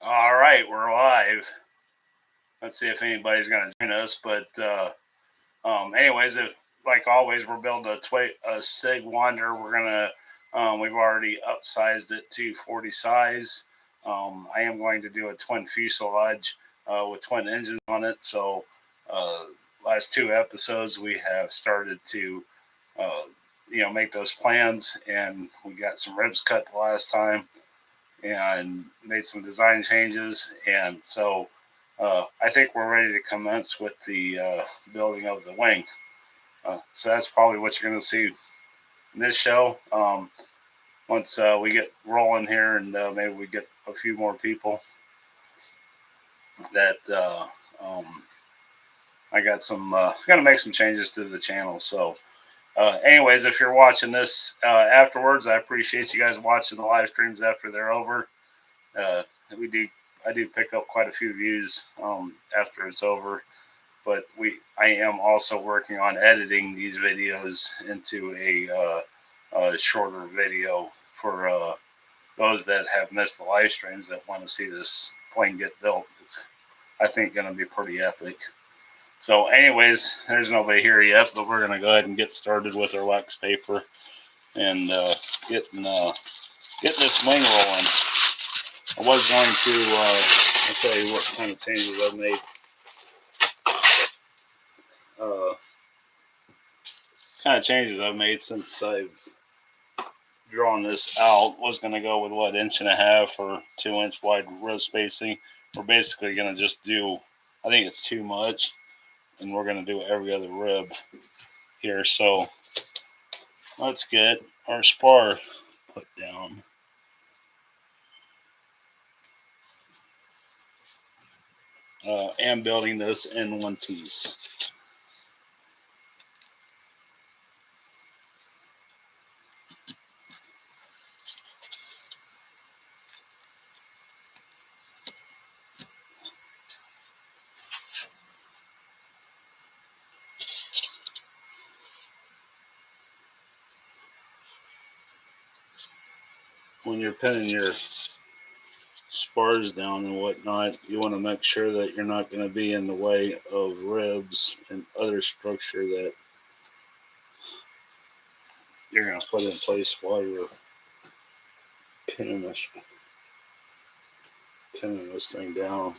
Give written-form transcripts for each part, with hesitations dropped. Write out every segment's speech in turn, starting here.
All right, we're live. Let's see if anybody's going to join us. But anyways, if like always, we're building a Sig Wander. We've already upsized it to 40 size. I am going to do a twin fuselage with twin engines on it. So last two episodes we have started to uh, make those plans, and we got some ribs cut the last time and made some design changes. And so I think we're ready to commence with the building of the wing. So that's probably what you're going to see in this show. Once we get rolling here, and maybe we get a few more people that I got some going to make some changes to the channel. So anyways, if you're watching this afterwards, I appreciate you guys watching the live streams after they're over. Uh, I do pick up quite a few views after it's over, but I am also working on editing these videos into a shorter video for those that have missed the live streams that want to see this plane get built. It's, I think, going to be pretty epic. So anyways, there's nobody here yet, but we're going to go ahead and get started with our wax paper and getting this wing rolling. I was going to, I'll tell you what kind of changes I've made. Since I've drawn this out. Was going to go with what, 1.5 or 2-inch wide rib spacing. We're basically going to just do, I think it's too much, and we're going to do every other rib here. So let's get our spar put down. And building this in one piece. When you're pinning your spars down and whatnot, you want to make sure that you're not going to be in the way of ribs and other structure that you're going to put in place while you're pinning this thing down.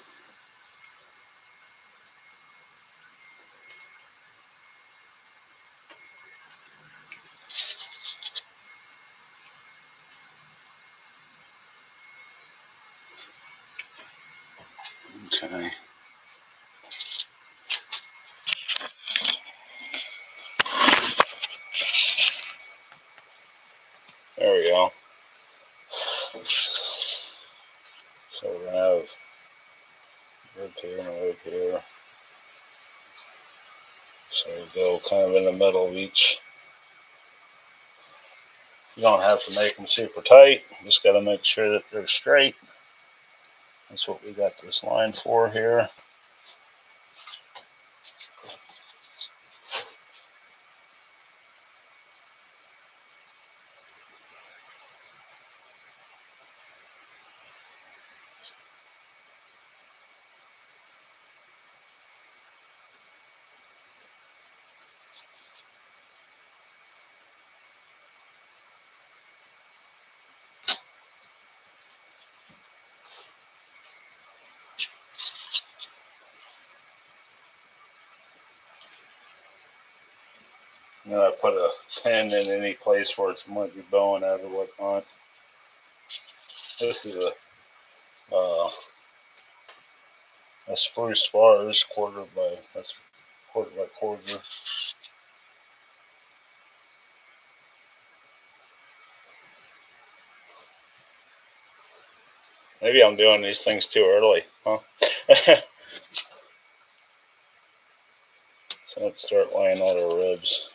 Okay. There we go. So we're going to have rib here and a rib here. So we go kind of in the middle of each. You don't have to make them super tight. Just got to make sure that they're straight. That's what we got this line for here. And then I put a pin in any place where it might be bowing at or whatnot. This is a spruce spars, quarter by quarter. Maybe I'm doing these things too early, huh? So let's start laying out our ribs.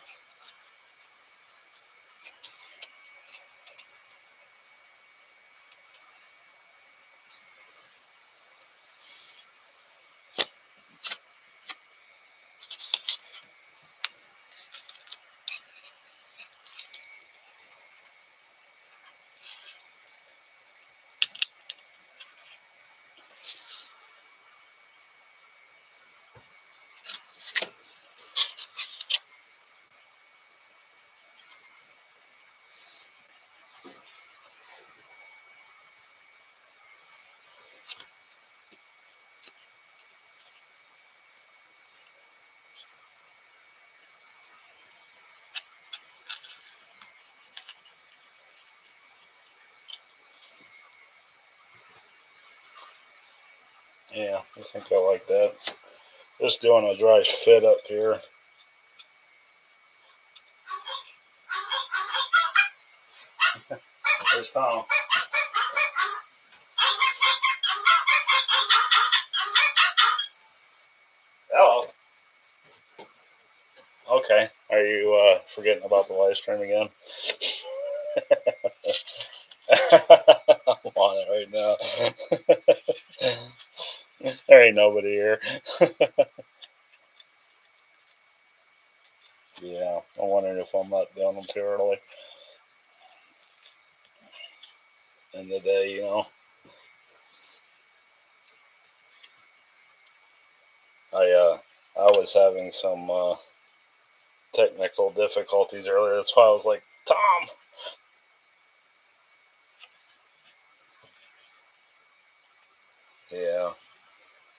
Yeah, I think I like that. Just doing a dry fit up here. There's Tom. Hello. Okay. Are you forgetting about the live stream again? I'm on it right now. There ain't nobody here. Yeah, I'm wondering if I'm not doing them too early in the day, you know. I was having some technical difficulties earlier. That's why I was like, Tom. Yeah,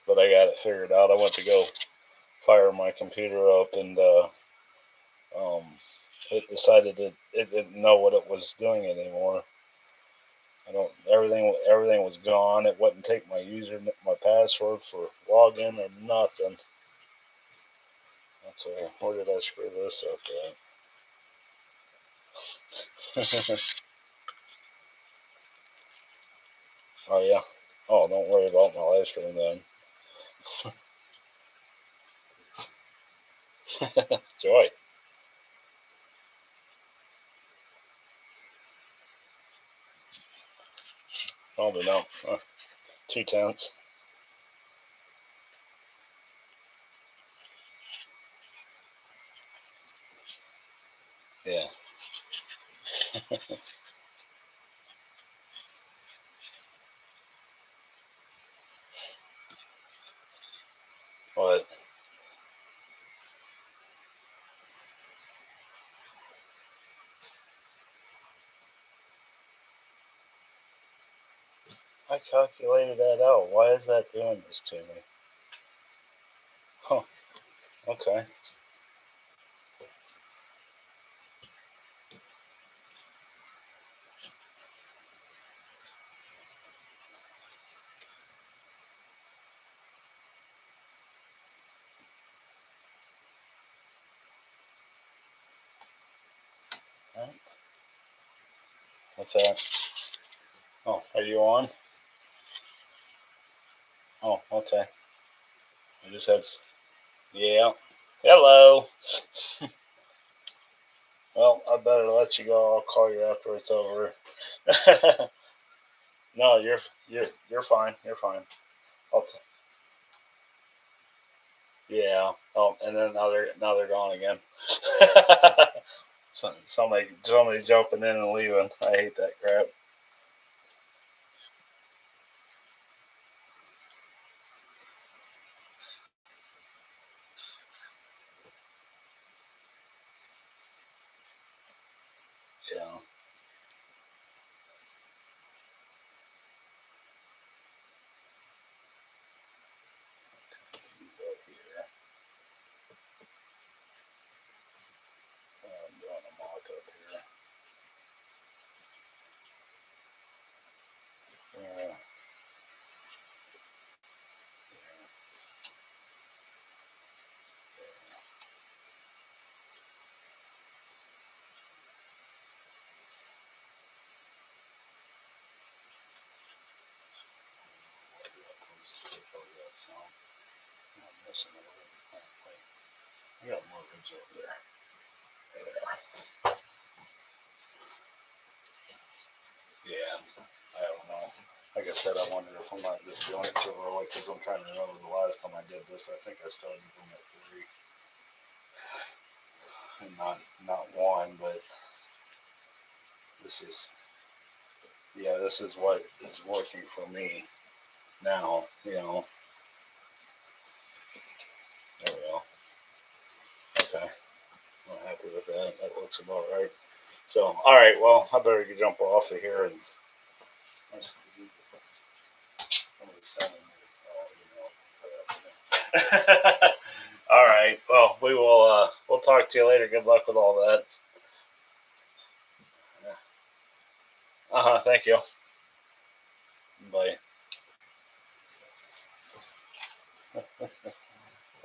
but I got it figured out. I went to go fire my computer up, and um, it decided that it didn't know what it was doing anymore. I don't. Everything was gone. It wouldn't take my my password for login or nothing. Okay, where did I screw this up at? Oh yeah. Oh, don't worry about my live stream then. Joy. Probably not. 2/10. Yeah. But I calculated that out. Why is that doing this to me? Huh. Okay. All right. What's that? Oh, are you on? Oh, okay. I just had. Yeah. Hello. Well, I better let you go. I'll call you after it's over. No, you're fine. You're fine. I'll, yeah. Oh, and then now they're gone again. Somebody jumping in and leaving. I hate that crap. Yeah. Go here. I'm doing a mock up here. Yeah. I'm missing a little bit. I got mortgage over there. There. Yeah. I don't know. Like I said, I wonder if I'm not just doing it too early because I'm trying to remember the last time I did this. I think I started doing it 3, and not 1, but this is this is what is working for me now. You know. There we go. Okay. I'm happy with that. That looks about right. So, all right. Well, I better jump off of here and. All right. Well, we will. We'll talk to you later. Good luck with all that. Thank you. Bye.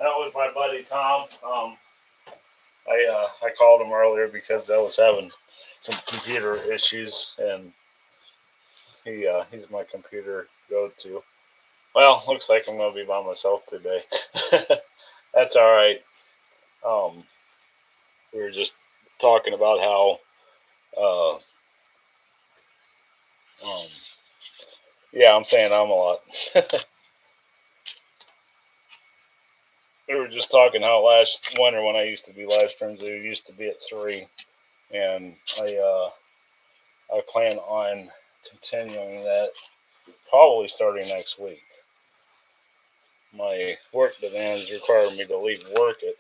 that was my buddy Tom. I called him earlier because I was having some computer issues, and he's my computer go-to. Well, looks like I'm gonna be by myself today. That's all right. We were just talking about how, yeah, I'm saying I'm a lot. We were just talking how last winter when I used to do live streams, they used to be at 3, and I plan on continuing that probably starting next week. My work demands require me to leave work at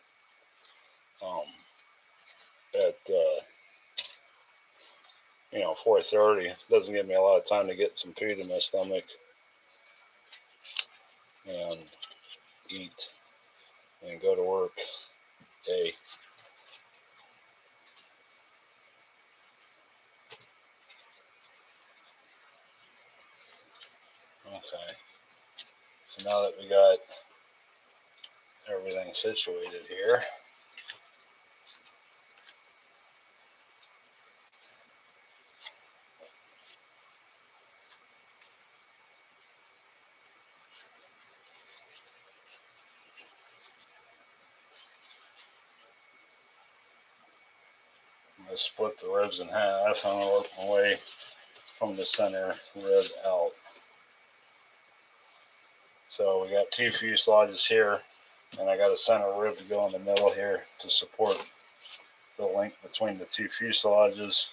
4:30. Doesn't give me a lot of time to get some food in my stomach and eat and go to work. Okay. So now that we got everything situated here, I'm going to split the ribs in half. I'm going to work my way from the center rib out. So we got 2 fuselages here, and I got a center rib to go in the middle here to support the link between the 2 fuselages.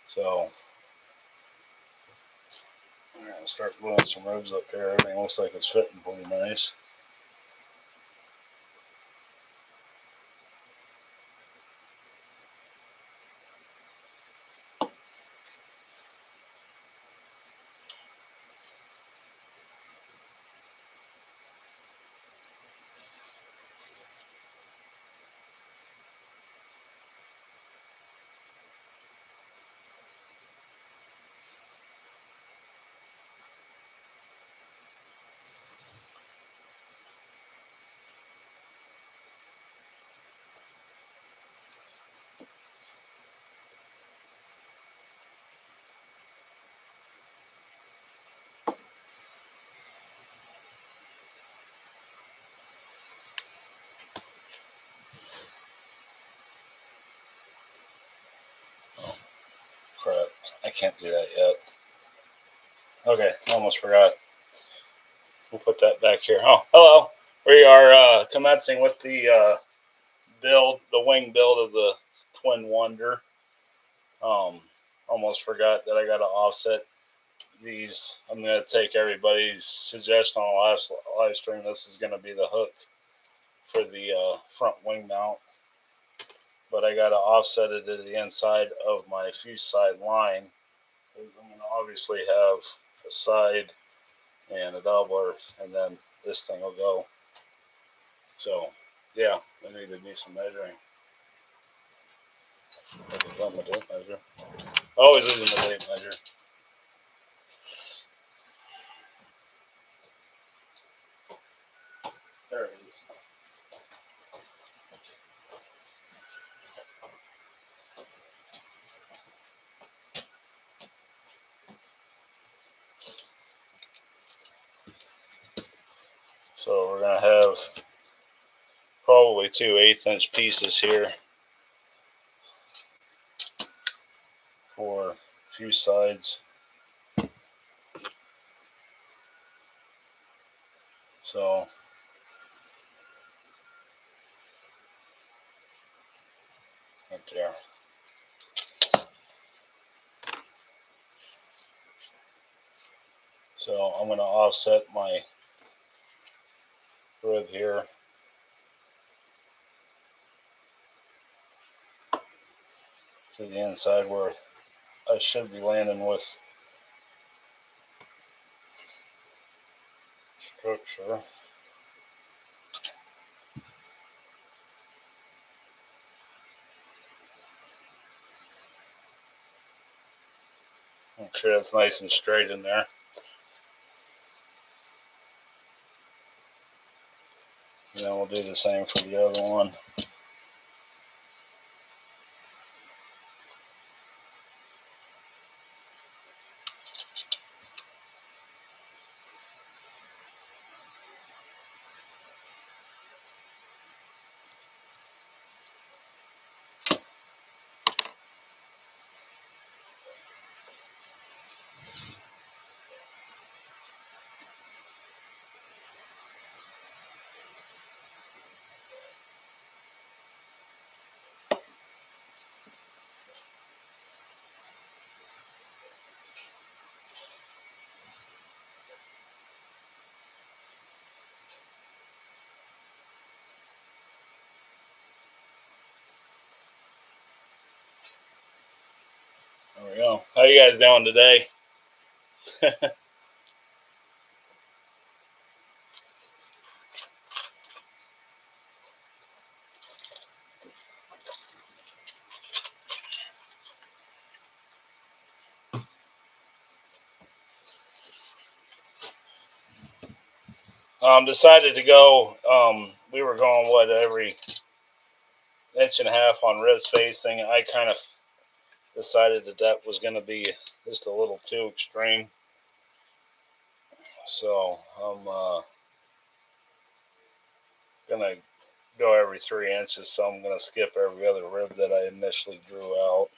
So I'm going to start gluing some ribs up here. Everything looks like it's fitting pretty nice. Crap, I can't do that yet. Okay, almost forgot. We'll put that back here. Oh, hello. We are commencing with the wing build of the Twin Wonder. Almost forgot that I got to offset these. I'm going to take everybody's suggestion on the last live stream. This is going to be the hook for the front wing mount. But I got to offset it to the inside of my fuse side line, because I'm going to obviously have a side and a doubler, and then this thing will go. So, yeah, I need to do some measuring. On the tape measure. Always using the tape measure. There it is. So we're going to have probably 2 1/8-inch pieces here for fuse sides. So right there. So I'm going to offset my rib here to the inside where I should be landing with structure. Make sure that's nice and straight in there. And then we'll do the same for the other one. There we go. How you guys doing today? Decided to go. We were going every inch and a half on rib spacing. I kind of decided that was going to be just a little too extreme. So I'm gonna go every 3 inches. So I'm gonna skip every other rib that I initially drew out.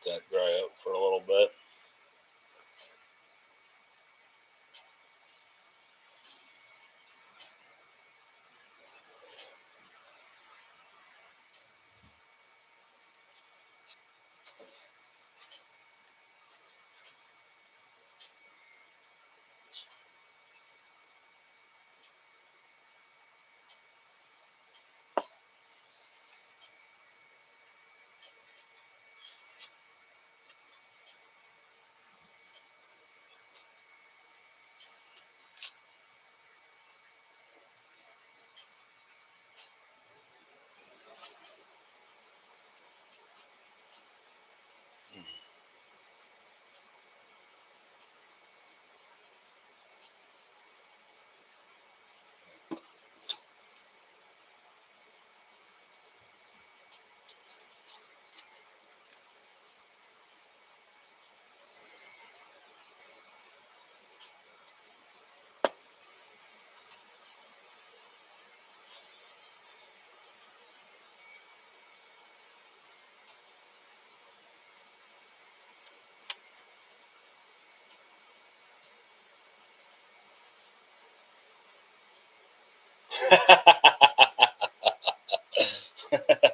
Let that dry up for a little bit.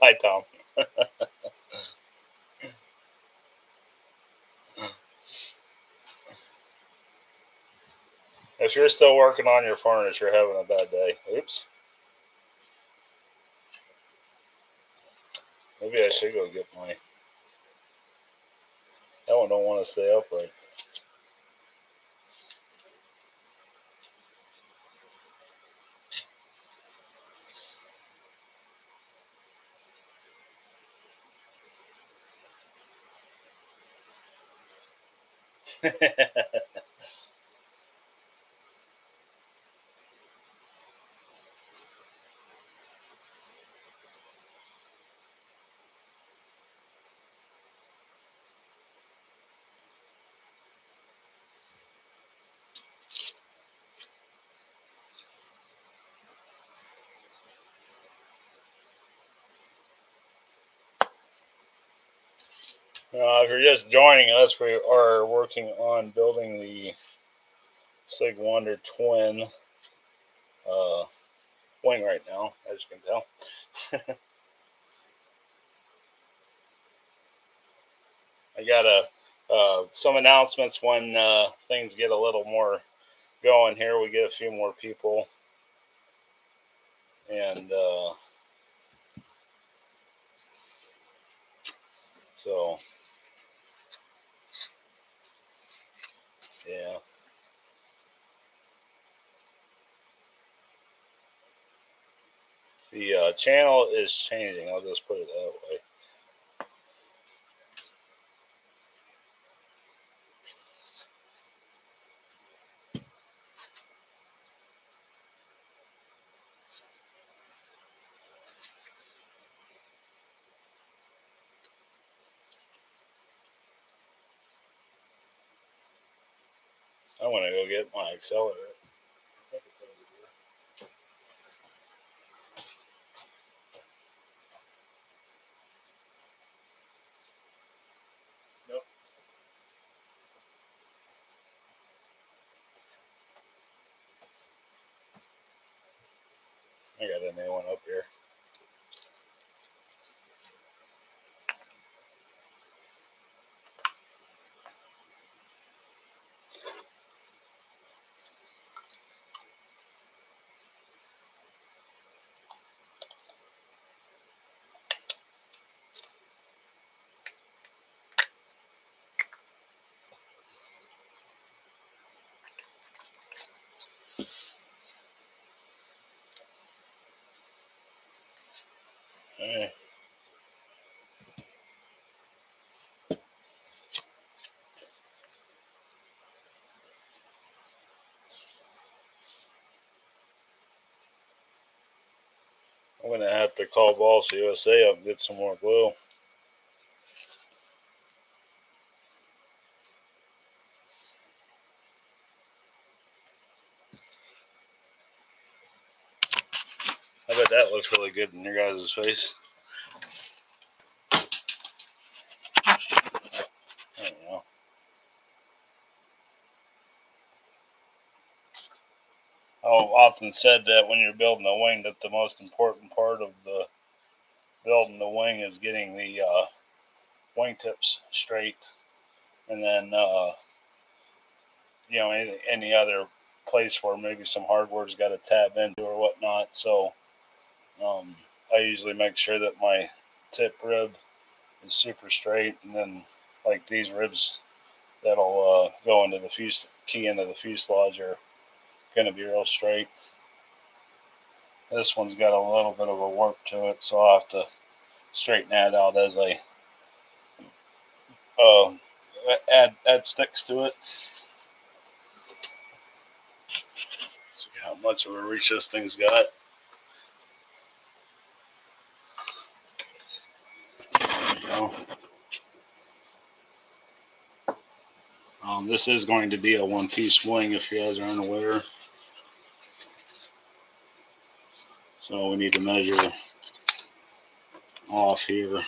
Hi, Tom. If you're still working on your furnace, you're having a bad day. Oops. Maybe I should go get my. That one don't want to stay upright. If you're just joining us, we are working on building the Sig Wonder twin wing right now, as you can tell. I got some announcements when things get a little more going here. We get a few more people, and so yeah. The channel is changing. I'll just put it that way. I want to go get my accelerator. Nope. I got a new one up here. Hey. I'm going to have to call Boss USA up and get some more glue. I bet that looks really good in your guys' face. I don't know. I've often said that when you're building a wing, that the most important part of the building the wing is getting the wingtips straight, and then any other place where maybe some hardware's got to tab into or whatnot. So I usually make sure that my tip rib is super straight, and then like these ribs that'll go into the key into the fuselage are going to be real straight. This one's got a little bit of a warp to it, so I'll have to straighten that out as I add sticks to it. See how much of a reach this thing's got. There we go. This is going to be a one-piece wing if you guys are unaware. So we need to measure off here.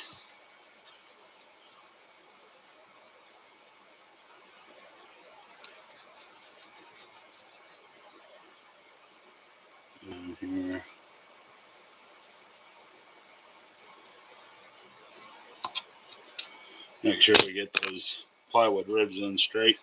And here. Make sure we get those plywood ribs in straight.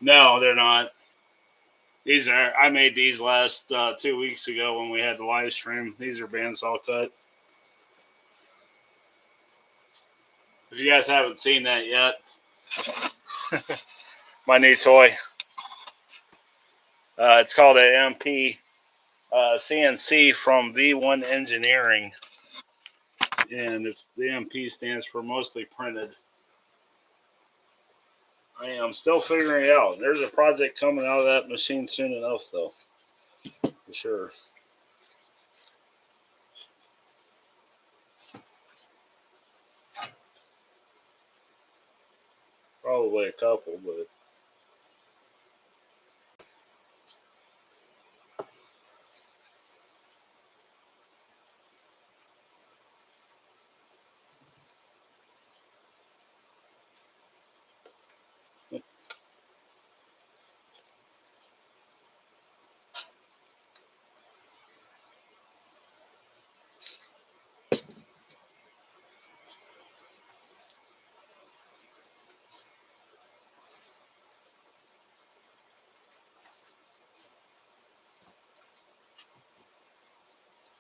No, they're not. These are I made these last 2 weeks ago when we had the live stream. These are bandsaw cut. If you guys haven't seen that yet, my new toy. It's called a MP CNC from V1 Engineering, and it's the MP stands for mostly printed. I am still figuring it out. There's a project coming out of that machine soon enough, though, for sure. Probably a couple, but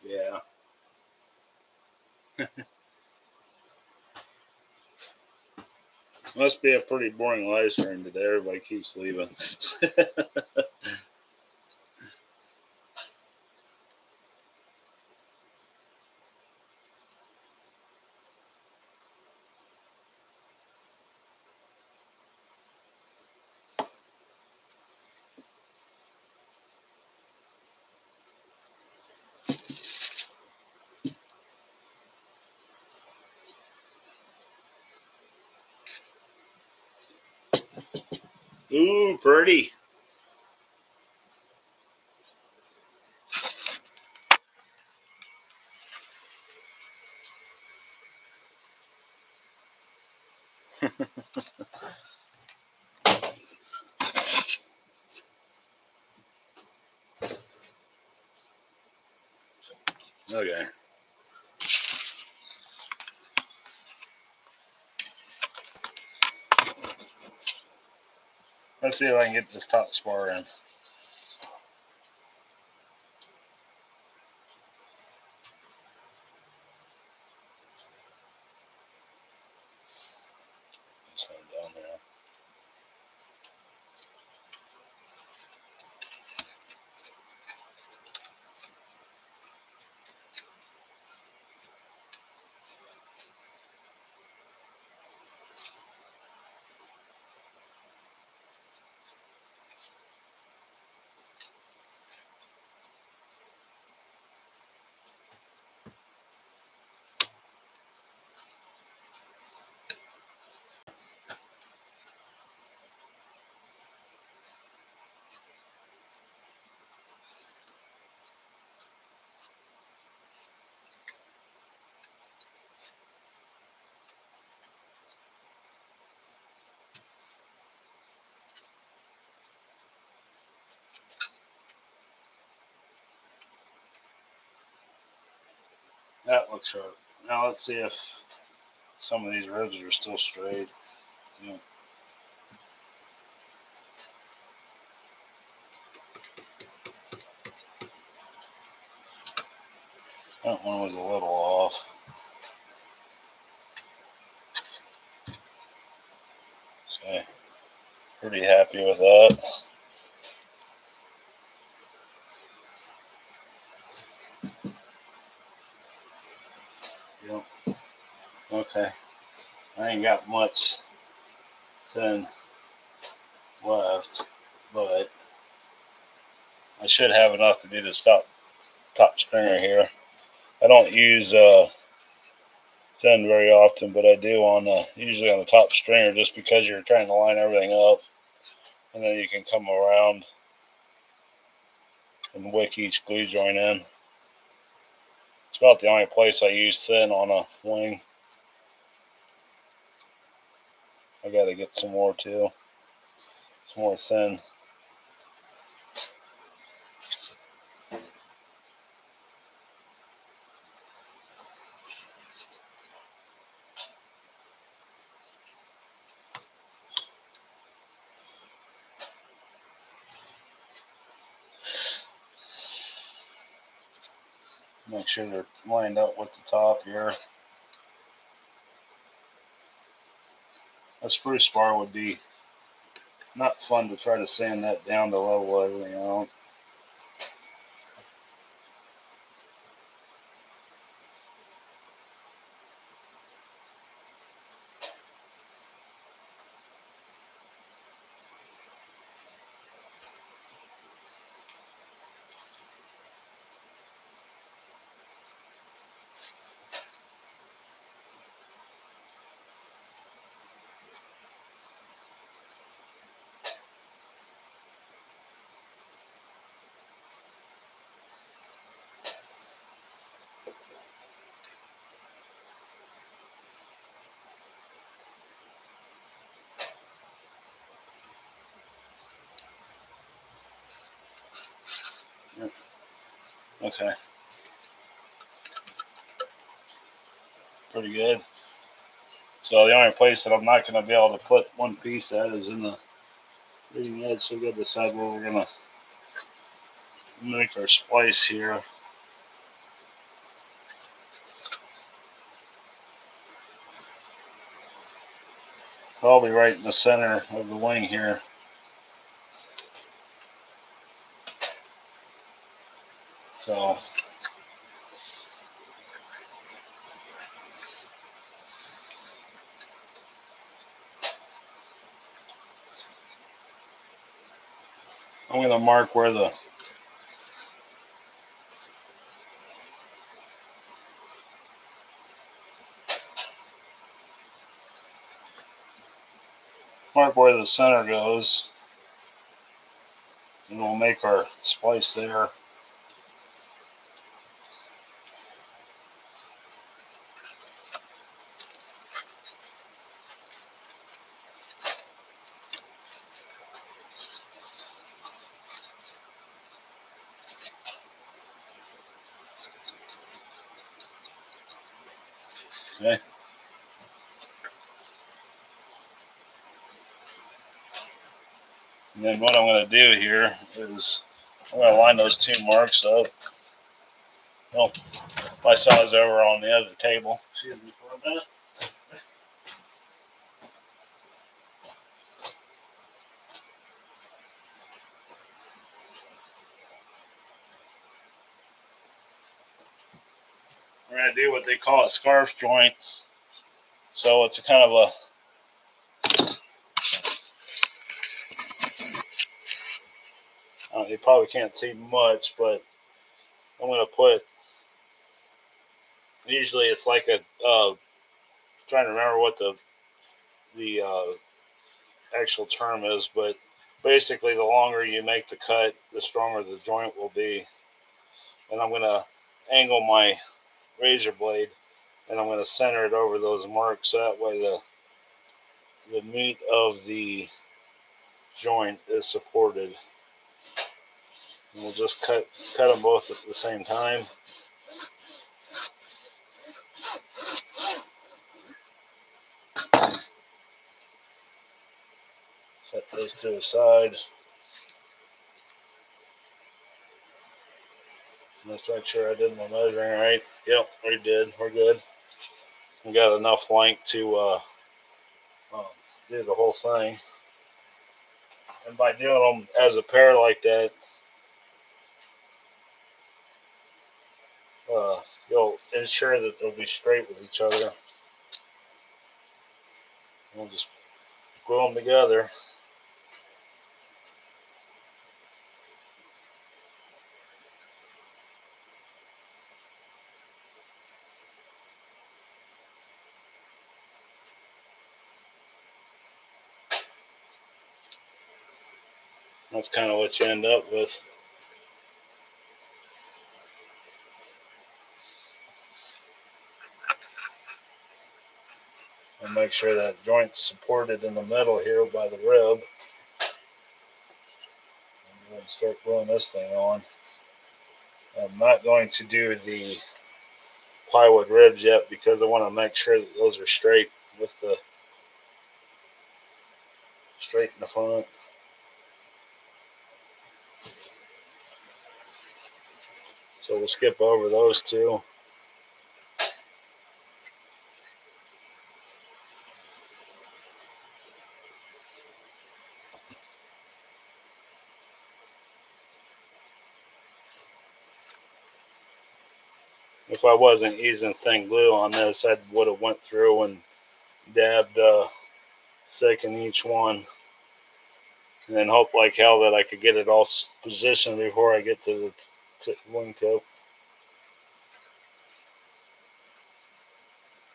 yeah. Must be a pretty boring live stream today. Everybody keeps leaving. Ooh, pretty. Okay. Let's see if I can get this top spar in. Just down there. That looks sharp. Now let's see if some of these ribs are still straight. Yeah. That one was a little off. Okay. Pretty happy with that. Yep. Okay. I ain't got much thin left, but I should have enough to do this top stringer here. I don't use thin very often, but I do on usually on the top stringer, just because you're trying to line everything up, and then you can come around and wick each glue joint in. It's about the only place I use thin on a wing. I got to get some more too. Some more thin. Make sure they're lined up with the top here. A spruce bar would be not fun to try to sand that down to level everything out. Okay, pretty good. So the only place that I'm not going to be able to put one piece at is in the leading edge. So we got to decide where we're going to make our splice here. Probably right in the center of the wing here. So I'm going to mark where the center goes, and we'll make our splice there. Okay. And then what I'm going to do here is I'm going to line those two marks up. Well, my saw's over on the other table. Excuse me for a minute. We're going to do what they call a scarf joint. So it's a kind of a you probably can't see much, but I'm going to put, usually it's like a, trying to remember what the actual term is, but basically the longer you make the cut, the stronger the joint will be. And I'm going to angle my razor blade, and I'm going to center it over those marks. That way the meat of the joint is supported. And we'll just cut them both at the same time. Set those to the side. Let's make sure I did my measuring right. Yep, we did. We're good. We got enough length to do the whole thing. And by doing them as a pair like that, you'll ensure that they'll be straight with each other. We'll just glue them together. That's kind of what you end up with. And make sure that joint's supported in the middle here by the rib. I'm going to start gluing this thing on. I'm not going to do the plywood ribs yet because I want to make sure that those are straight with the straight in the front. So we'll skip over those two. If I wasn't using thin glue on this, I would have went through and dabbed thick in each one, and then hope like hell that I could get it all positioned before I get to the wingtip.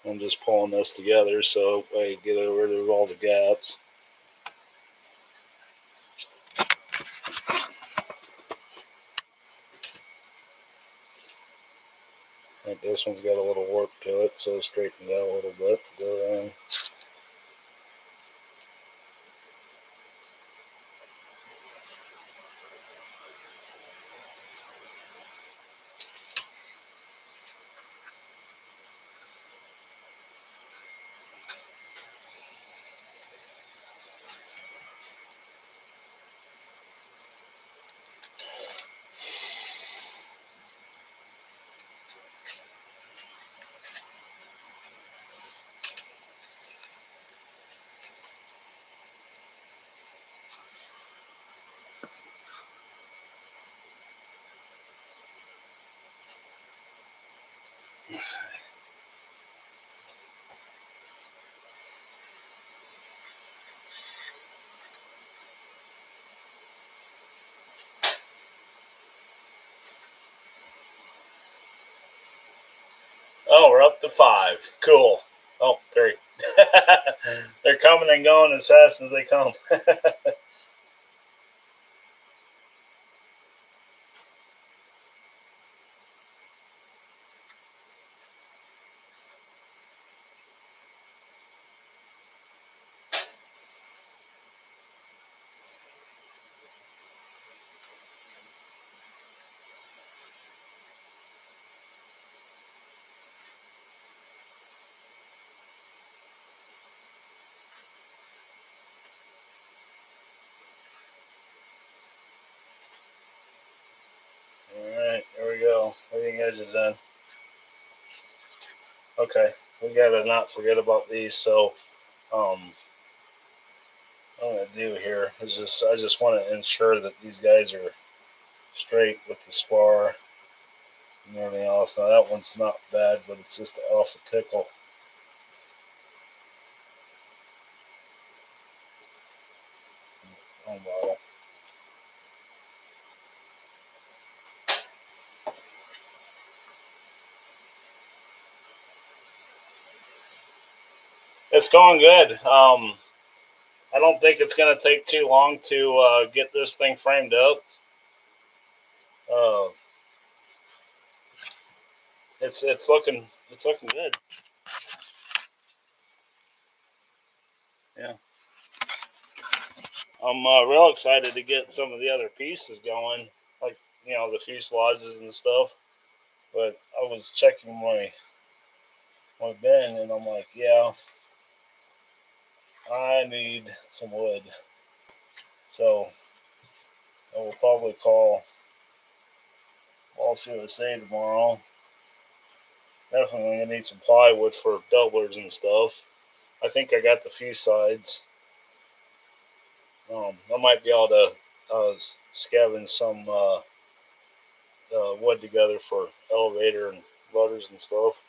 I'm just pulling this together so I get rid of all the gaps. I think this one's got a little warp to it, so straighten it out a little bit. Go in. Oh, we're up to 5. Cool. Oh, 3. They're coming and going as fast as they come. Alright, here we go. Leading edges in. Okay, we gotta not forget about these, so what I'm gonna do here is I just want to ensure that these guys are straight with the spar and everything else. Now that one's not bad, but it's just off a tickle. Oh wow. It's going good. I don't think it's going to take too long to get this thing framed up. It's looking good. Yeah, I'm real excited to get some of the other pieces going, like the fuselages and stuff. But I was checking my bin, and I'm like, yeah, I need some wood. So I will probably call. I'll see what I say tomorrow. Definitely gonna need some plywood for doublers and stuff. I think I got the few sides. I might be able to scavenge some wood together for elevator and rudders and stuff.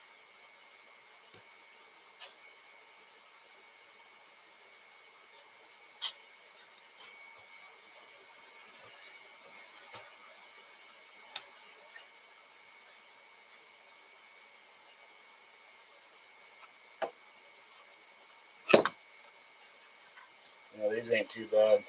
These ain't too bad.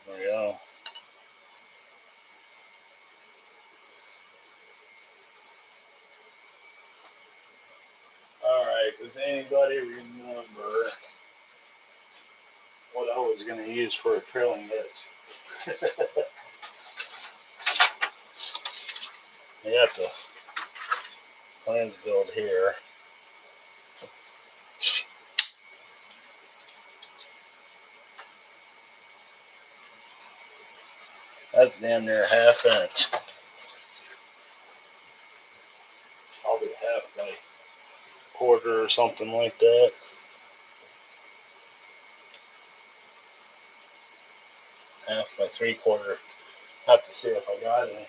There we go. does anybody remember what I was going to use for a trailing edge? I got the plans build here. That's damn near ½ inch. Probably half by quarter or something like that. Half by 3/4. Have to see if I got any.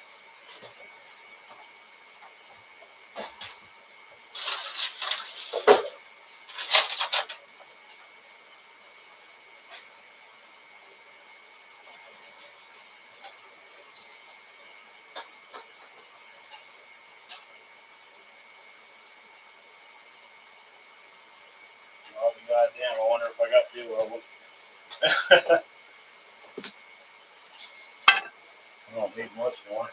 I'll be goddamn. I wonder if I got 2 of them. I don't need much more.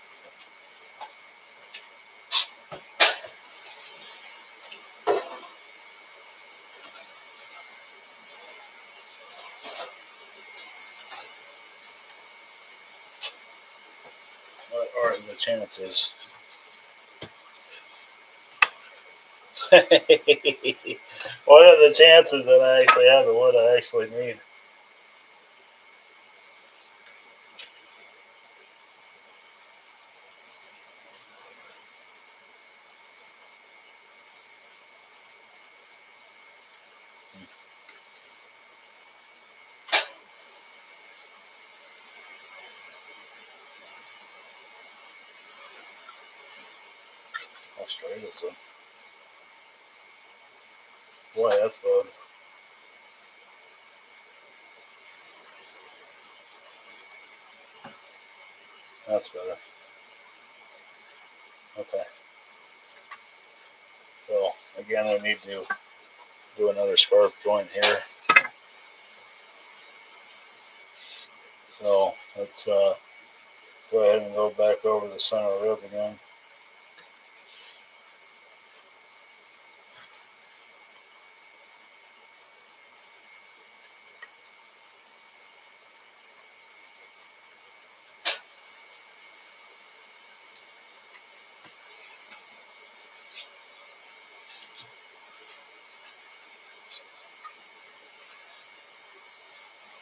What are the chances? What are the chances that I actually have the wood I actually need? How straight is it? Boy, that's good. That's better. Okay. So again, we need to do another scarf joint here. So let's go ahead and go back over the center rib again.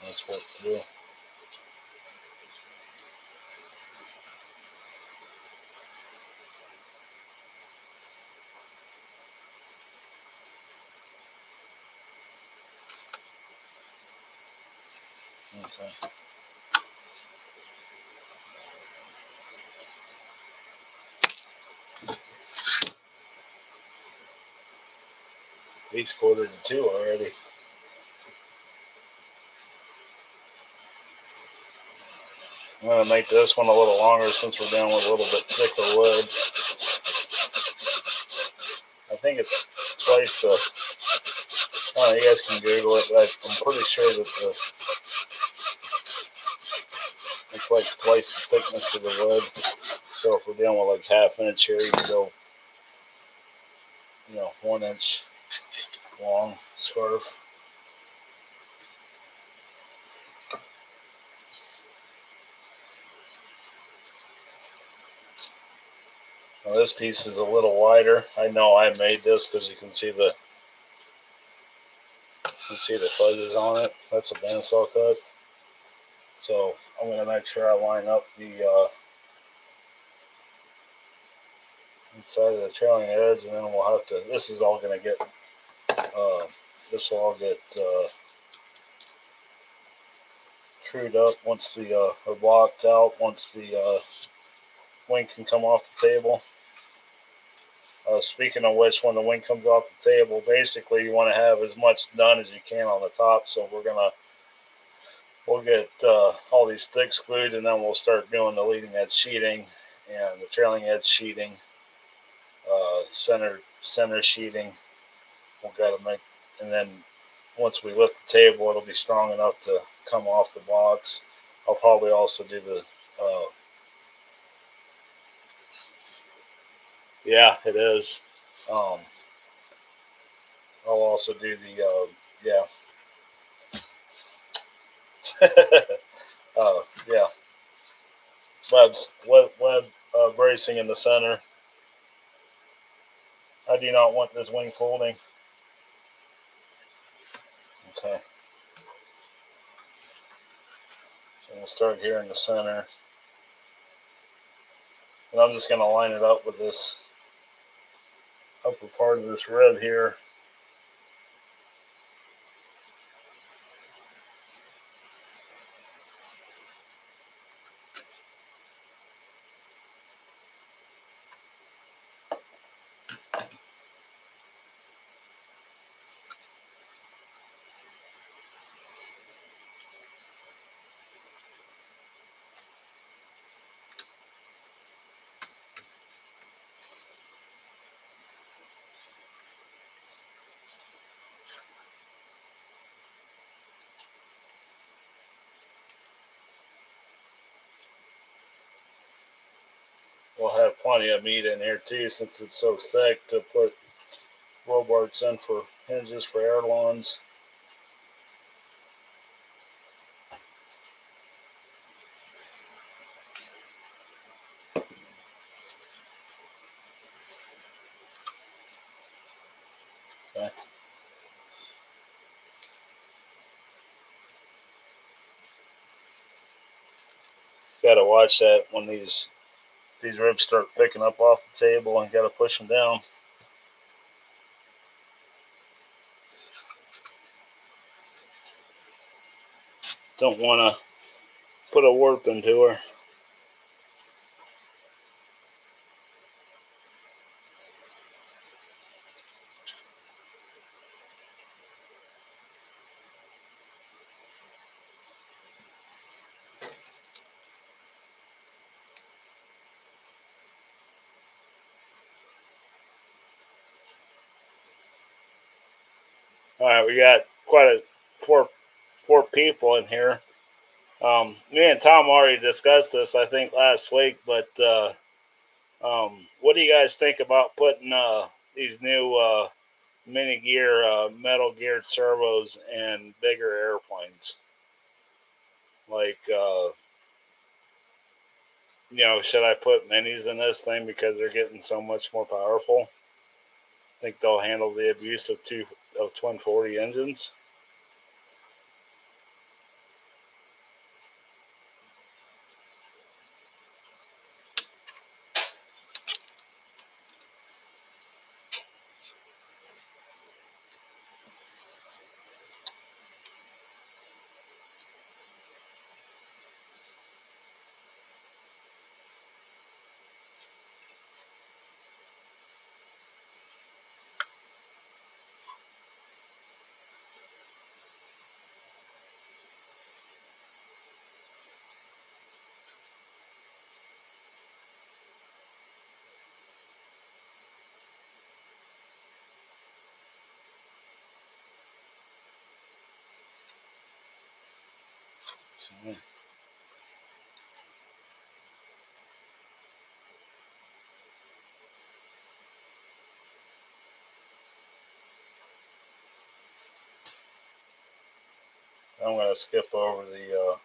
That's what to do. Okay. He's 1/4 to 2 already. I'm going to make this one a little longer since we're dealing with a little bit thicker wood. I think it's twice the, you guys can Google it, but I'm pretty sure that it's like twice the thickness of the wood. So if we're dealing with like ½ inch here, you can go, 1 inch long scarf. Now this piece is a little wider. I know I made this because you can see the fuzzes on it. That's a bandsaw cut. So I'm going to make sure I line up the inside of the trailing edge, and then we'll have to. This is all going to get. This will all get trued up once the or blocked out once the wing can come off the table. Speaking of which, when the wing comes off the table, basically you want to have as much done as you can on the top. So we'll get all these sticks glued, and then we'll start doing the leading edge sheeting and the trailing edge sheeting, center sheeting. We'll got to make, and then once we lift the table, it'll be strong enough to come off the box. I'll probably also do the yeah, it is. I'll also do the yeah. Yeah. Web bracing in the center. I do not want this wing folding. Okay. So we'll start here in the center. And I'm just going to line it up with this upper part of this rib here. We'll have plenty of meat in here too, since it's so thick, to put Robarts in for hinges for ailerons. Okay. Got to watch that when these ribs start picking up off the table, and got to push them down. Don't want to put a warp into her. All right, we got quite a four people in here. Me and Tom already discussed this, I think, last week. But what do you guys think about putting these new mini gear, metal geared servos in bigger airplanes? Like, should I put minis in this thing because they're getting so much more powerful? I think they'll handle the abuse of twin 40 engines. I'm going to skip over the,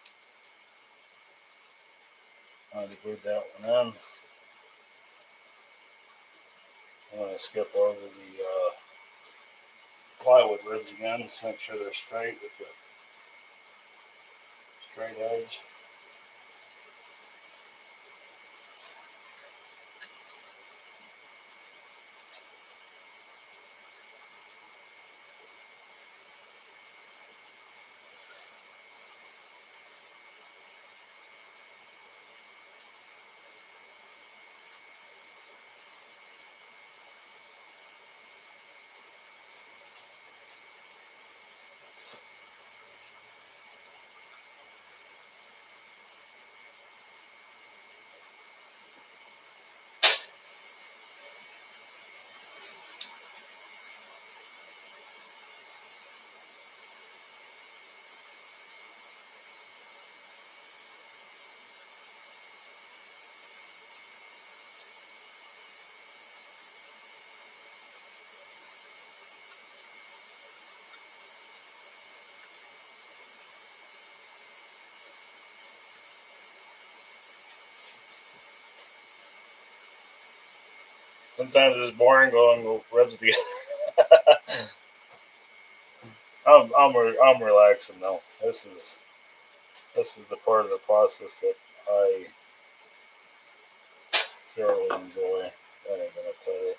I glued that one in. I'm going to skip over the plywood ribs again, just make sure they're straight with the straight edge. Sometimes it's boring going ribs together. I'm relaxing though. This is the part of the process that I thoroughly enjoy. That ain't gonna cut it.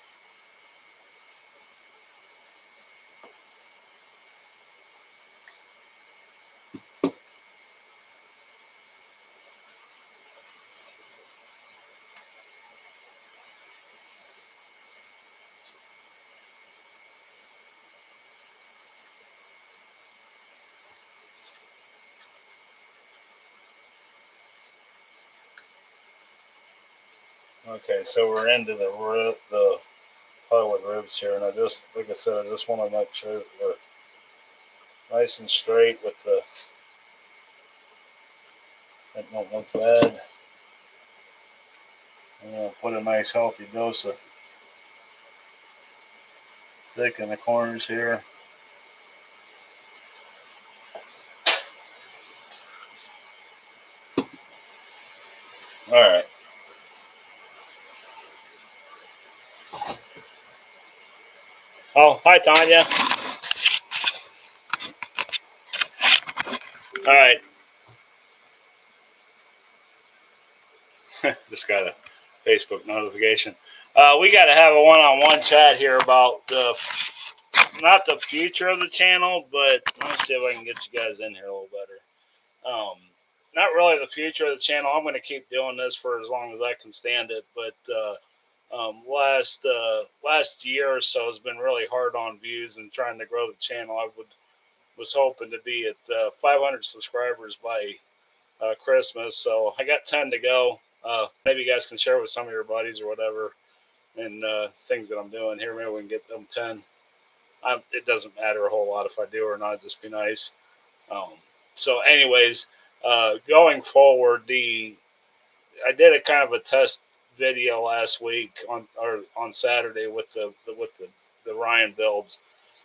Okay, so we're into the Hollywood ribs here, and I just, like I said, I just want to make sure that we're nice and straight with the. It don't look bad. I'm gonna put a nice healthy dose of thick in the corners here. All right. Oh, hi, Tanya. All right. Just got a Facebook notification. We got to have a one-on-one chat here about not the future of the channel, but let me see if I can get you guys in here a little better. Not really the future of the channel. I'm going to keep doing this for as long as I can stand it, but last year or so has been really hard on views and trying to grow the channel. I was hoping to be at 500 subscribers by Christmas, so I got 10 to go. Maybe you guys can share with some of your buddies or whatever, and things that I'm doing here. Maybe we can get them 10. It doesn't matter a whole lot if I do or not. It'd just be nice. So, anyways, going forward, I did a kind of a test video last week on Saturday with the Ryan builds,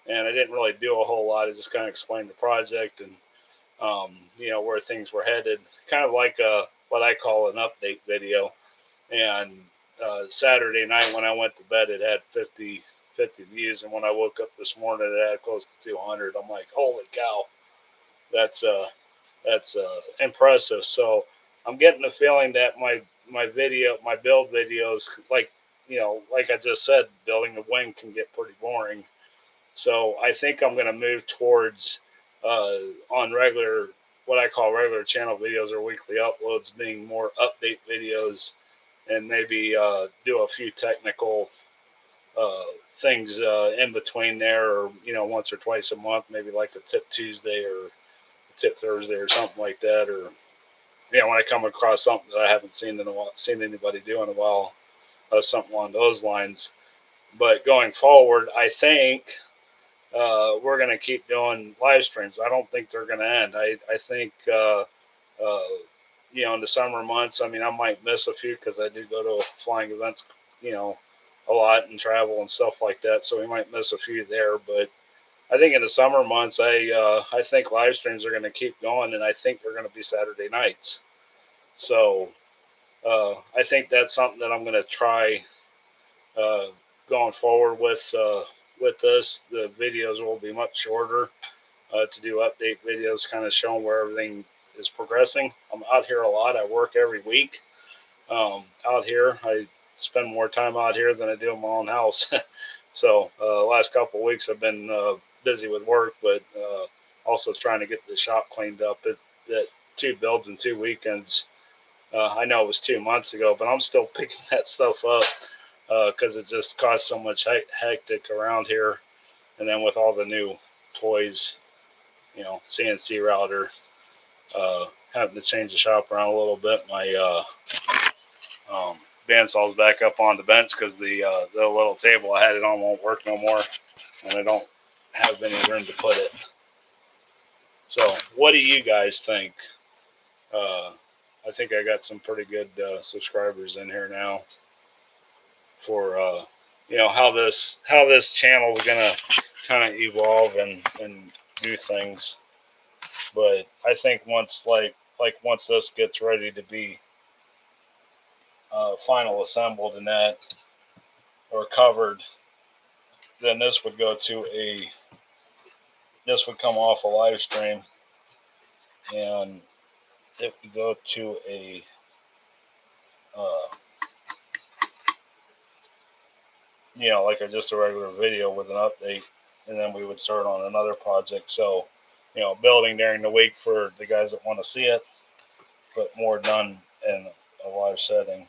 and I didn't really do a whole lot. I just kind of explained the project and where things were headed, kind of like what I call an update video. And Saturday night when I went to bed, it had 50 views, and when I woke up this morning, it had close to 200. I'm like, holy cow, that's impressive. So I'm getting the feeling that my build videos, like I just said, building a wing can get pretty boring. So I think I'm going to move towards on regular, what I call regular channel videos or weekly uploads, being more update videos, and maybe do a few technical things in between there, or once or twice a month, maybe like a Tip Tuesday or a Tip Thursday or something like that, or when I come across something that I haven't seen anybody do in a while, something along those lines. But going forward, I think we're going to keep doing live streams. I don't think they're going to end. I think, in the summer months, I mean, I might miss a few because I do go to flying events, a lot and travel and stuff like that. So we might miss a few there. But I think in the summer months, I think live streams are going to keep going, and I think they're going to be Saturday nights. So I think that's something that I'm going to try going forward with this. The videos will be much shorter to do update videos, kind of showing where everything is progressing. I'm out here a lot. I work every week out here. I spend more time out here than I do in my own house. So last couple of weeks I've been busy with work, but also trying to get the shop cleaned up. That 2 builds in 2 weekends. I know it was 2 months ago, but I'm still picking that stuff up because it just caused so much hectic around here. And then with all the new toys, CNC router, having to change the shop around a little bit. My bandsaw's back up on the bench because the little table I had it on won't work no more, and I don't have any room to put it. So, what do you guys think? I think I got some pretty good subscribers in here now for how this channel is gonna kind of evolve and do things. But I think once once this gets ready to be final assembled and that, or covered, then this would go to this would come off a live stream, and it would go to a like just a regular video with an update, and then we would start on another project. So, building during the week for the guys that want to see it, but more done in a live setting.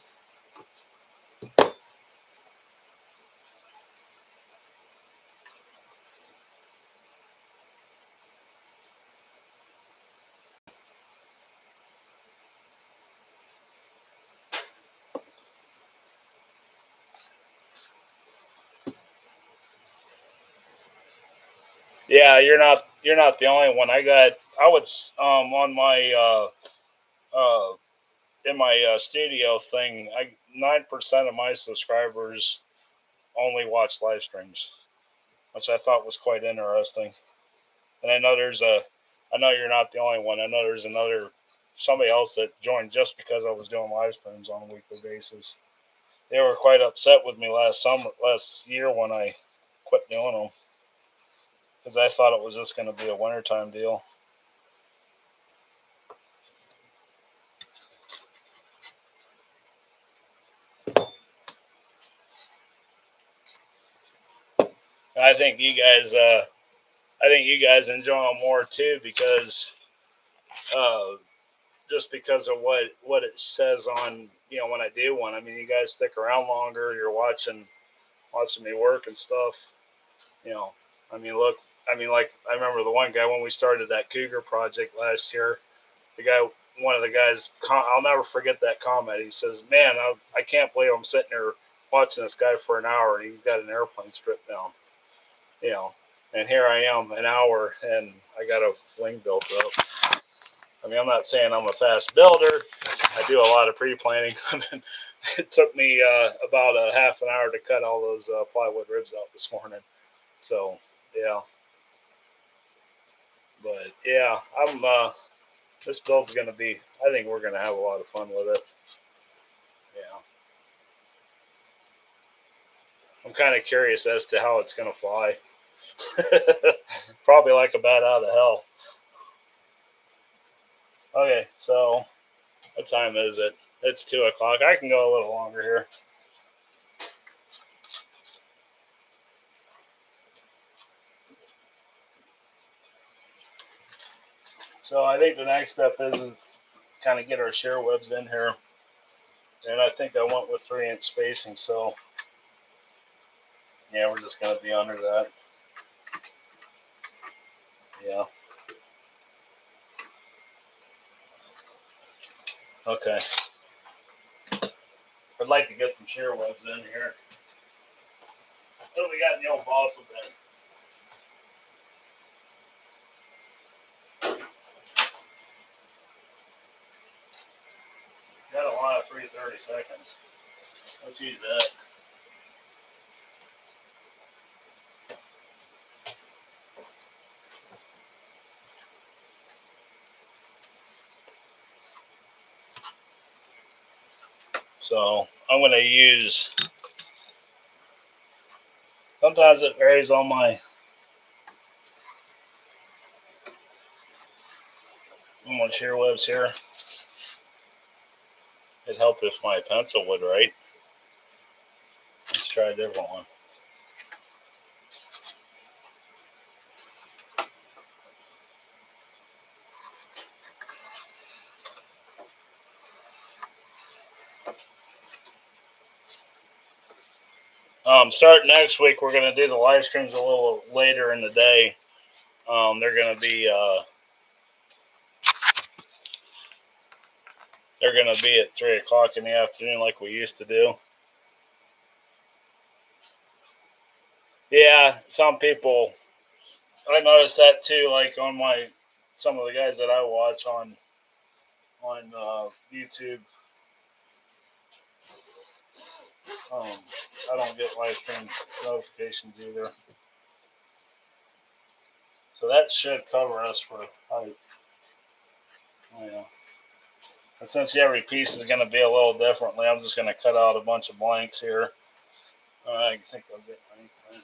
Yeah, you're not the only one. I was on my in my studio thing. 9% of my subscribers only watch live streams, which I thought was quite interesting. And I know I know you're not the only one. I know there's somebody else that joined just because I was doing live streams on a weekly basis. They were quite upset with me last year when I quit doing them, because I thought it was just going to be a wintertime deal. I think you guys enjoy them more too, because just because of what it says on, when I do one. I mean, you guys stick around longer. You're watching me work and stuff. I mean, look, like I remember the one guy when we started that Cougar project last year. One of the guys, I'll never forget that comment. He says, "Man, I can't believe I'm sitting here watching this guy for an hour, and he's got an airplane stripped down." And here I am an hour, and I got a wing built up. I mean, I'm not saying I'm a fast builder. I do a lot of pre-planning. It took me about a half an hour to cut all those plywood ribs out this morning. So, yeah. But, yeah, this build's going to be, I think we're going to have a lot of fun with it. Yeah. I'm kind of curious as to how it's going to fly. Probably like a bat out of hell. Okay, so what time is it? It's 2 o'clock. I can go a little longer here. So I think the next step is kind of get our shear webs in here. And I think I went with 3-inch spacing. So yeah, we're just going to be under that. Yeah. Okay. I'd like to get some shear webs in here. What do we got in the old balsa bed? Got a lot of 330 seconds. Let's use that. So I'm going to use, sometimes it varies on my shear webs here. It'd help if my pencil would write. Let's try a different one. Starting next week, we're going to do the live streams a little later in the day. They're going to be at 3 o'clock in the afternoon, like we used to do. Yeah, some people, I noticed that too. Like on some of the guys that I watch on YouTube. I don't get live stream notifications either. So that should cover us for height. Yeah. And since every piece is going to be a little differently, I'm just going to cut out a bunch of blanks here. I think I'll get my pen.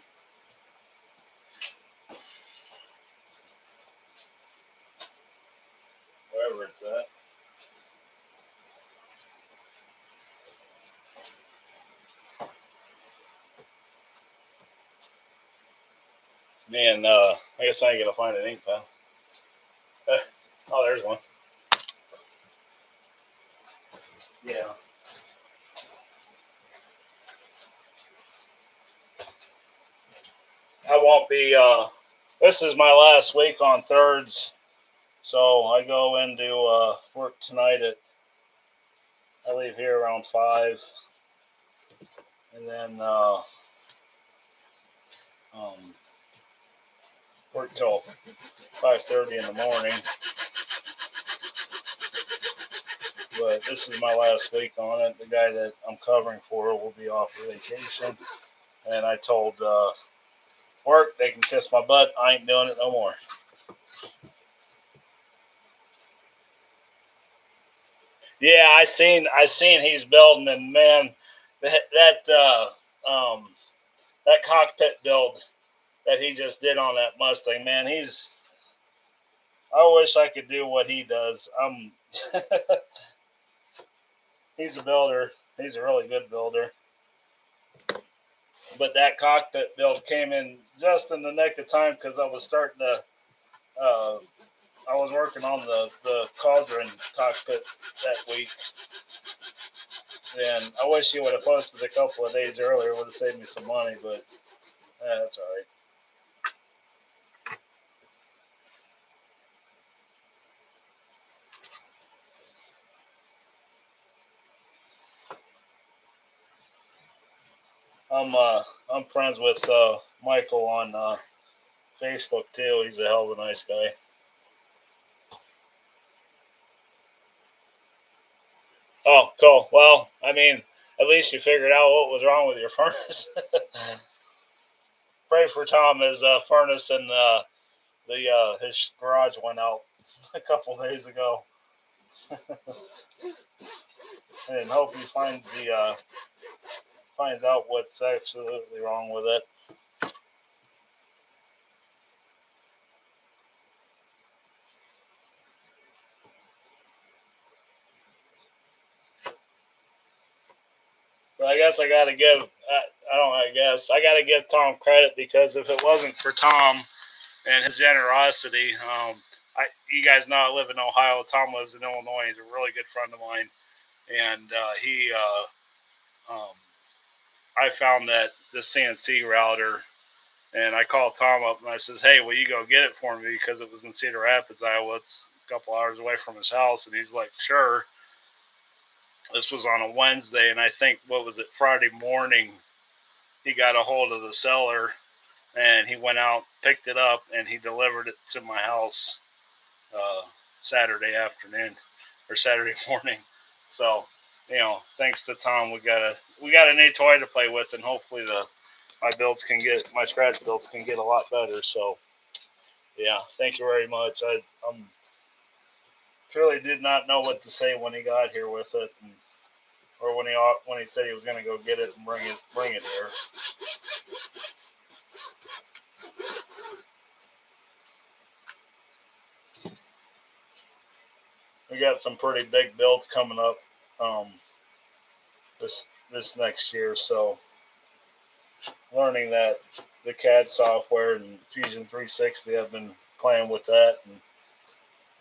Wherever it's at. Man, I guess I ain't gonna find an ink pen. Oh, there's one. Yeah. I won't be. This is my last week on thirds, so I go into work tonight at. I leave here around 5, and then work till 5:30 in the morning. But this is my last week on it. The guy that I'm covering for will be off for vacation, and I told work they can kiss my butt. I ain't doing it no more. Yeah, I seen he's building, and man, that that cockpit build that he just did on that Mustang, man, I wish I could do what he does. He's a builder. He's a really good builder. But that cockpit build came in just in the nick of time because I was starting to. I was working on the Cauldron cockpit that week, and I wish he would have posted a couple of days earlier. It would have saved me some money, but that's all right. I'm friends with Michael on Facebook too. He's a hell of a nice guy. Oh, cool. Well, I mean, at least you figured out what was wrong with your furnace. Pray for Tom. His furnace and his garage went out a couple days ago, and hope he finds out what's absolutely wrong with it. But I guess I got to give. I got to give Tom credit because if it wasn't for Tom and his generosity, you guys know I live in Ohio. Tom lives in Illinois. He's a really good friend of mine, and I found that the CNC router, and I called Tom up and I says, "Hey, will you go get it for me?" Because it was in Cedar Rapids, Iowa. It's a couple hours away from his house, and he's like, "Sure." This was on a Wednesday, and I think Friday morning, he got a hold of the seller, and he went out, picked it up, and he delivered it to my house Saturday afternoon or Saturday morning. So, thanks to Tom, we got a new toy to play with, and hopefully my scratch builds can get a lot better. So, yeah, thank you very much. I'm truly did not know what to say when he got here with it, or when he said he was going to go get it and bring it here. We got some pretty big builds coming up this next year, so learning that the CAD software and Fusion 360, I've been playing with that, and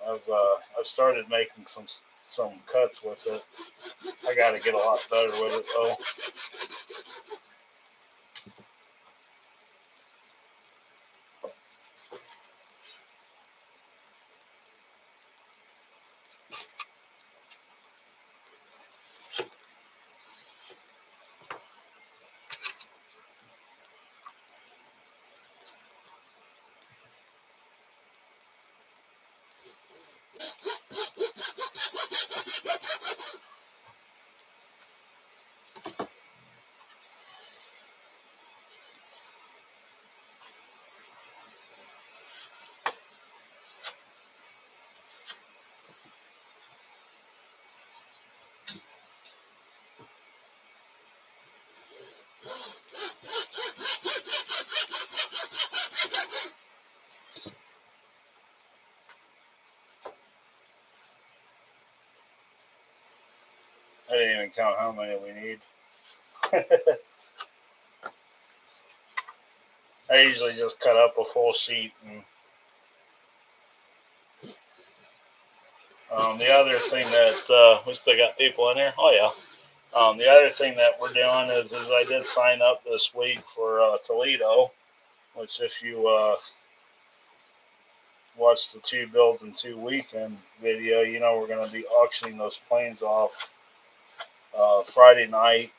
I've started making some cuts with it. I got to get a lot better with it though. even count how many we need. I usually just cut up a full sheet. And the other thing that we still got people in here. Oh yeah. The other thing that we're doing is I did sign up this week for Toledo, which if you watch the 2 builds in 2 weekend video, you know we're going to be auctioning those planes off Friday night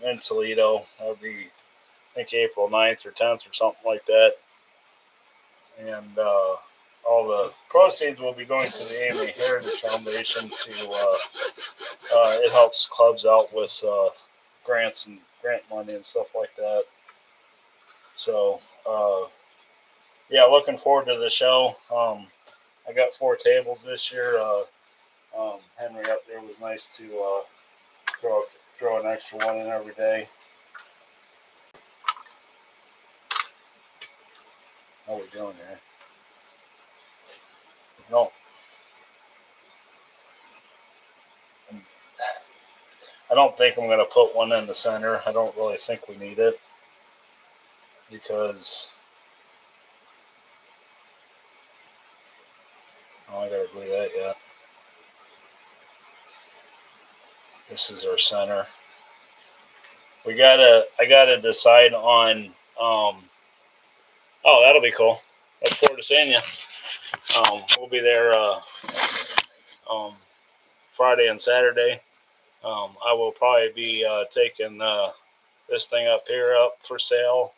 in Toledo. That'll be, I think, April 9th or 10th or something like that. And all the proceeds will be going to the AMA Heritage Foundation it helps clubs out with grants and grant money and stuff like that. So, yeah, looking forward to the show. I got 4 tables this year. Henry up there was nice to throw an extra one in every day. How are we doing there? No. I don't think I'm going to put one in the center. I don't really think we need it because I got to glue that yet. This is our center. I gotta decide on. Oh, that'll be cool. Look forward to seeing you. We'll be there Friday and Saturday. I will probably be taking this thing up for sale.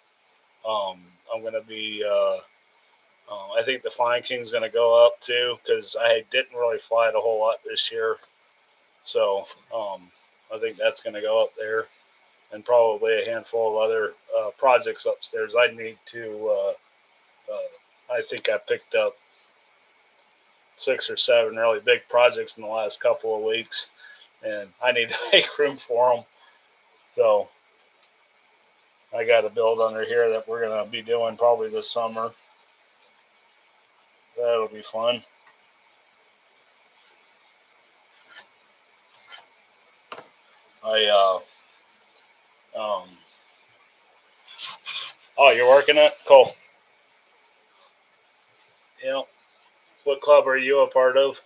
I'm gonna be. I think the Flying King's gonna go up too because I didn't really fly it a whole lot this year, so I think that's gonna go up there, and probably a handful of other projects upstairs. I need to. I think I picked up 6 or 7 really big projects in the last couple of weeks, and I need to make room for them. So I got a build under here that we're going to be doing probably this summer. That'll be fun. Oh, you're working it? Cool. Yeah. What club are you a part of?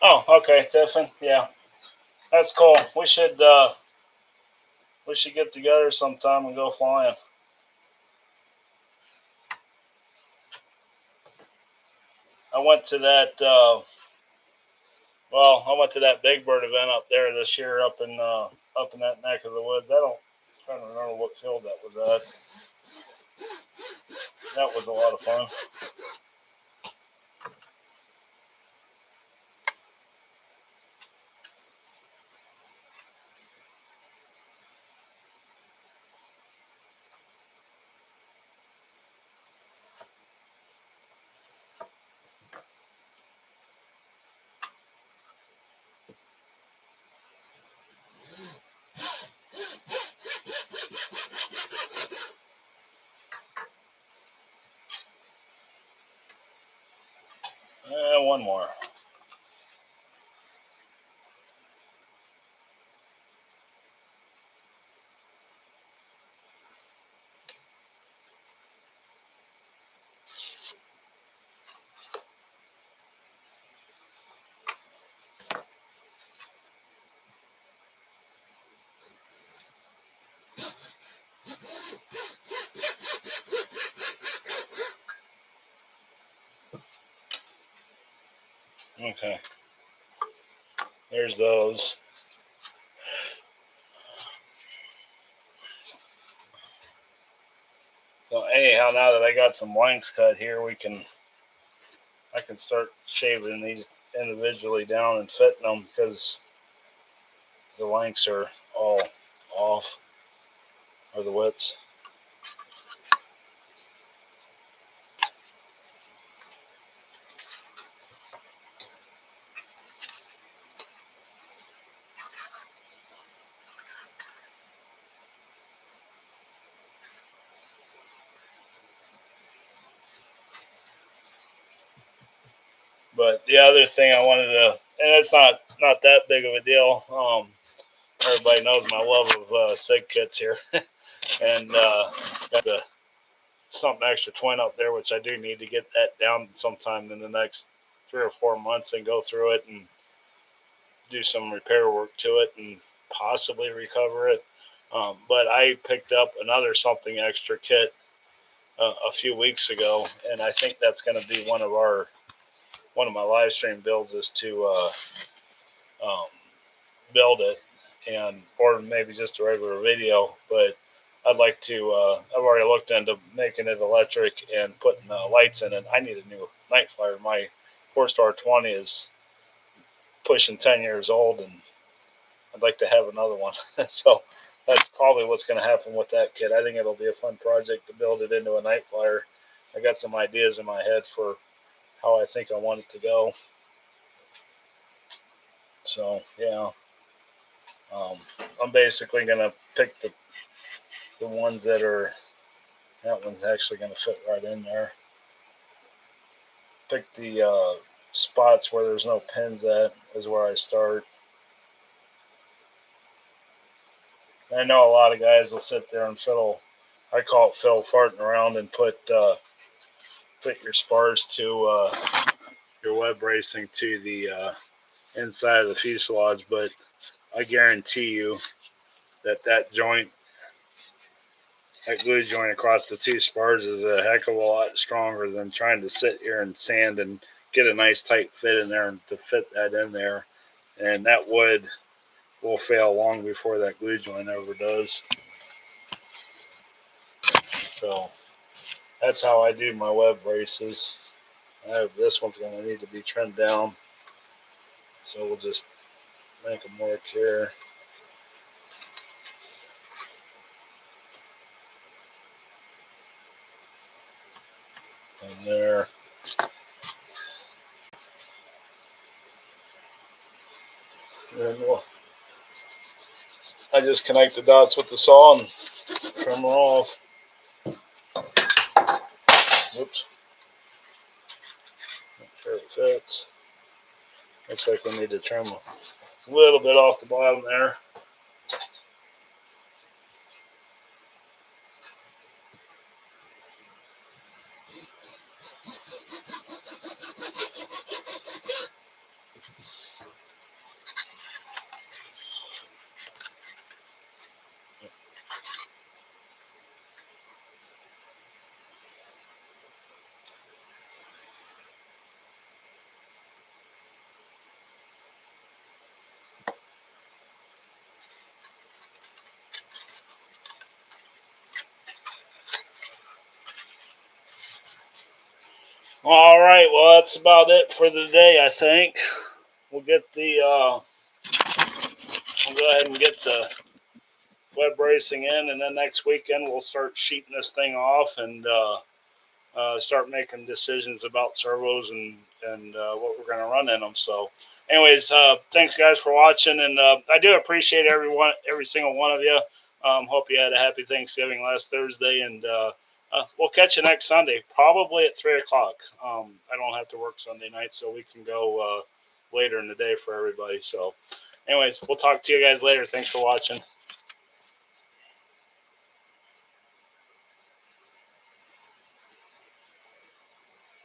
Oh, okay, Tiffin. Yeah, that's cool. We should get together sometime and go flying. I went to that. I went to that Big Bird event up there this year, up in that neck of the woods. I'm trying to remember what field that was at. That was a lot of fun. One more. Okay. There's those. So anyhow, now that I got some lengths cut here, I can start shaving these individually down and fitting them because the lengths are all off, or the widths. But the other thing I wanted to, and it's not that big of a deal. Everybody knows my love of SIG kits here, and got the something extra twin up there, which I do need to get that down sometime in the next 3 or 4 months and go through it and do some repair work to it and possibly recover it. But I picked up another something extra kit a few weeks ago, and I think that's going to be one of my live stream builds is to build it, and or maybe just a regular video. But I'd like to. I've already looked into making it electric and putting lights in it. I need a new night flyer. My 4-star 20 is pushing 10 years old, and I'd like to have another one. So that's probably what's going to happen with that kit. I think it'll be a fun project to build it into a night flyer. I got some ideas in my head for how I think I want it to go. So yeah, I'm basically going to pick the ones that one's actually going to fit right in there. Pick the spots where there's no pins at is where I start. And I know a lot of guys will sit there and fiddle. I call it fiddle farting around and put your spars to your web bracing to the inside of the fuselage, but I guarantee you that joint, that glue joint across the 2 spars is a heck of a lot stronger than trying to sit here and sand and get a nice tight fit in there and to fit that in there. And that wood will fail long before that glue joint ever does. So that's how I do my web braces. This one's going to need to be trimmed down, so we'll just make them work here. And there. And then I just connect the dots with the saw and trim them off. Whoops. Make sure it fits. Looks like we need to trim a little bit off the bottom there. All right, well, that's about it for the day, I think. We'll get we'll go ahead and get the web bracing in, and then next weekend we'll start sheeting this thing off and start making decisions about servos and what we're going to run in them. So anyways, thanks guys for watching, and I do appreciate every single one of you. Hope you had a happy Thanksgiving last Thursday, and we'll catch you next Sunday, probably at 3 o'clock. I don't have to work Sunday night, so we can go later in the day for everybody. So anyways, we'll talk to you guys later. Thanks for watching.